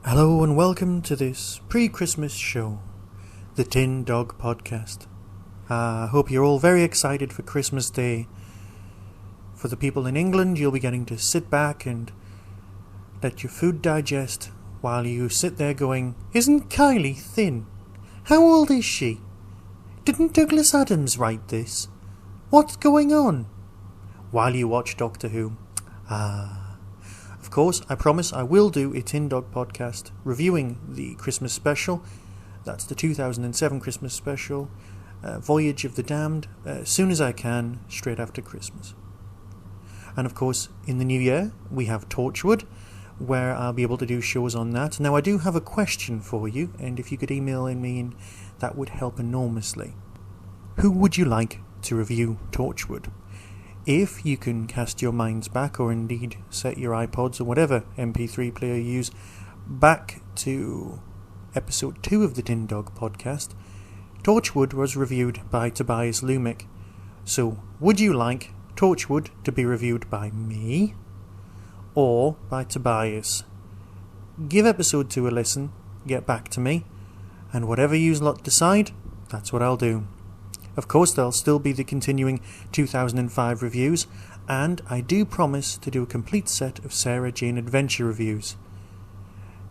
Hello and welcome to this pre-Christmas show, the Tin Dog Podcast. I hope you're all very excited for Christmas Day. For the people in England, you'll be getting to sit back and let your food digest while you sit there going, "Isn't Kylie thin? How old is she? Didn't Douglas Adams write this? What's going on?" While you watch Doctor Who. Of course, I promise I will do a Tin Dog podcast reviewing the Christmas special. That's the 2007 Christmas special, Voyage of the Damned, as soon as I can, straight after Christmas. And of course, in the new year, we have Torchwood, where I'll be able to do shows on that. Now, I do have a question for you, and if you could email me in, that would help enormously. Who would you like to review Torchwood? If you can cast your minds back, or indeed set your iPods or whatever MP3 player you use, back to episode 2 of the Tin Dog podcast, Torchwood was reviewed by Tobias Lumick. So, would you like Torchwood to be reviewed by me or by Tobias? Give episode 2 a listen, get back to me, and whatever you lot decide, that's what I'll do. Of course, there'll still be the continuing 2005 reviews, and I do promise to do a complete set of Sarah Jane Adventure reviews.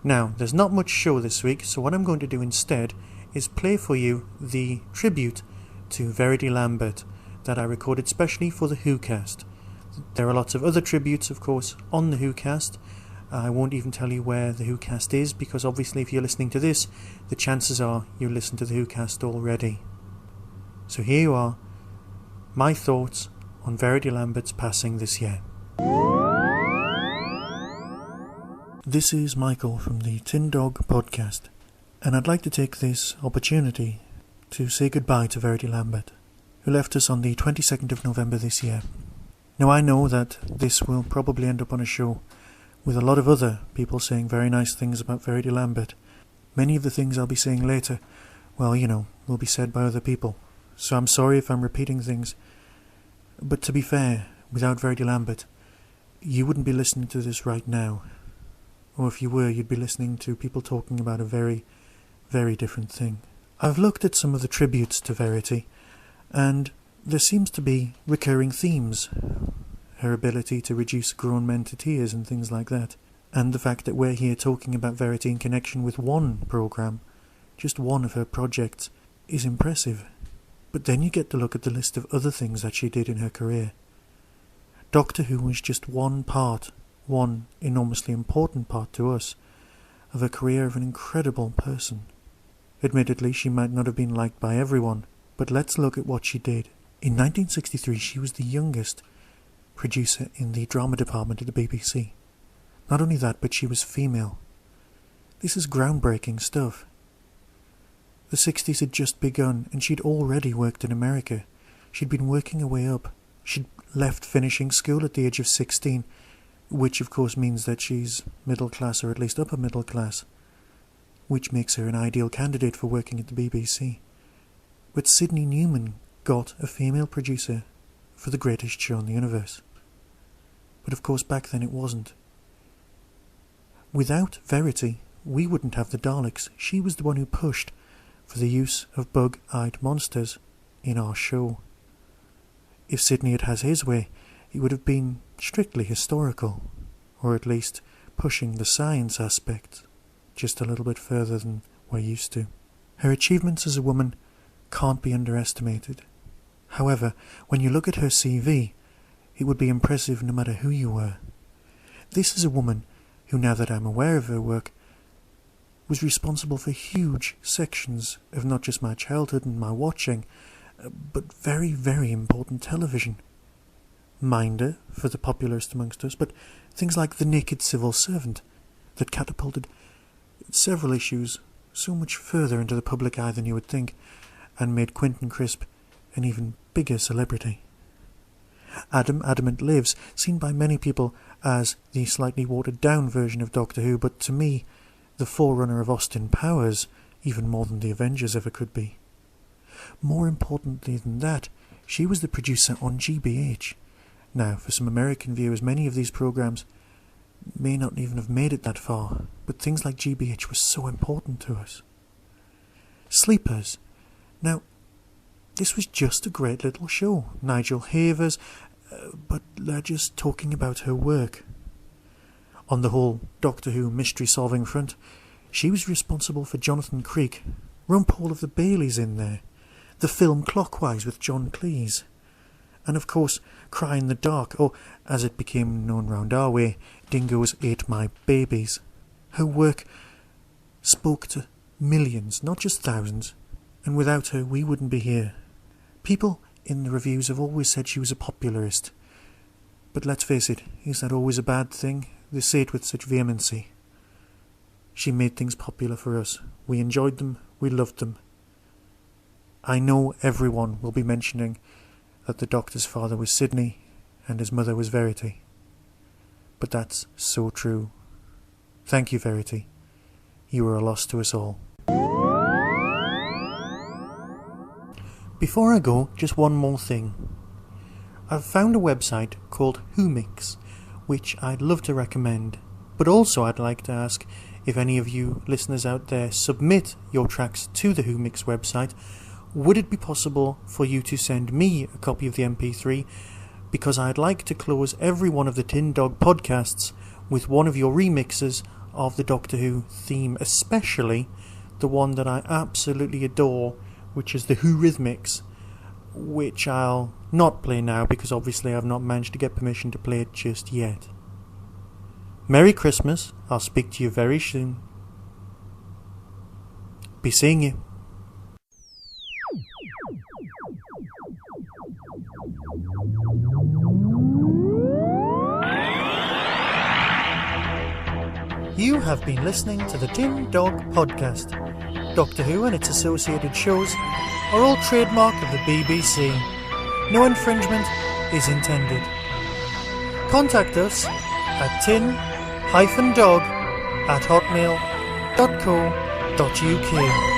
Now, there's not much show this week, so what I'm going to do instead is play for you the tribute to Verity Lambert that I recorded specially for the Who cast. There are lots of other tributes, of course, on the Who cast. I won't even tell you where the Who cast is, because obviously if you're listening to this, the chances are you listened to the Who cast already. So here you are, my thoughts on Verity Lambert's passing this year. This is Michael from the Tin Dog Podcast, and I'd like to take this opportunity to say goodbye to Verity Lambert, who left us on the 22nd of November this year. Now, I know that this will probably end up on a show with a lot of other people saying very nice things about Verity Lambert. Many of the things I'll be saying later, well, will be said by other people. So I'm sorry if I'm repeating things, but to be fair, without Verity Lambert, you wouldn't be listening to this right now. Or if you were, you'd be listening to people talking about a very, very different thing. I've looked at some of the tributes to Verity, and there seems to be recurring themes. Her ability to reduce grown men to tears and things like that. And the fact that we're here talking about Verity in connection with one programme, just one of her projects, is impressive. But then you get to look at the list of other things that she did in her career. Doctor Who was just one enormously important part to us, of a career of an incredible person. Admittedly, she might not have been liked by everyone, but let's look at what she did. In 1963, she was the youngest producer in the drama department at the BBC. Not only that, but she was female. This is groundbreaking stuff. The 60s had just begun, and she'd already worked in America. She'd been working her way up. She'd left finishing school at the age of 16, which of course means that she's middle class, or at least upper middle class, which makes her an ideal candidate for working at the BBC. But Sydney Newman got a female producer for the greatest show in the universe. But of course back then it wasn't. Without Verity, we wouldn't have the Daleks. She was the one who pushed for the use of bug-eyed monsters in our show. If Sydney had his way, it would have been strictly historical, or at least pushing the science aspect just a little bit further than we're used to. Her achievements as a woman can't be underestimated. However, when you look at her CV, it would be impressive no matter who you were. This is a woman who, now that I'm aware of her work, was responsible for huge sections of not just my childhood and my watching, but very, very important television. minder for the popularist amongst us, but things like The Naked Civil Servant that catapulted several issues so much further into the public eye than you would think, and made Quentin Crisp an even bigger celebrity. Adamant Lives, seen by many people as the slightly watered-down version of Doctor Who, but to me, the forerunner of Austin Powers, even more than the Avengers ever could be. More importantly than that, she was the producer on GBH. Now, for some American viewers, many of these programmes may not even have made it that far, but things like GBH were so important to us. Sleepers. Now, this was just a great little show. Nigel Havers, but they're just talking about her work. On the whole Doctor Who mystery-solving front, she was responsible for Jonathan Creek, Rumpole of the Baileys in there, the film Clockwise with John Cleese, and of course Cry in the Dark, or as it became known round our way, Dingoes Ate My Babies. Her work spoke to millions, not just thousands, and without her we wouldn't be here. People in the reviews have always said she was a popularist, but let's face it, is that always a bad thing? They say it with such vehemency. She made things popular for us. We enjoyed them, we loved them. I know everyone will be mentioning that the Doctor's father was Sydney and his mother was Verity. But that's so true. Thank you, Verity. You were a loss to us all. Before I go, just one more thing. I've found a website called WhoMix, which I'd love to recommend, but also I'd like to ask if any of you listeners out there submit your tracks to the WhoMix website, would it be possible for you to send me a copy of the MP3, because I'd like to close every one of the Tin Dog podcasts with one of your remixes of the Doctor Who theme, especially the one that I absolutely adore, which is the Who Rhythmics, which I'll not play now because obviously I've not managed to get permission to play it just yet. Merry Christmas. I'll speak to you very soon. Be seeing you. You have been listening to the Tin Dog Podcast. Doctor Who and its associated shows are all trademark of the BBC. No infringement is intended. Contact us at tin-dog@hotmail.co.uk.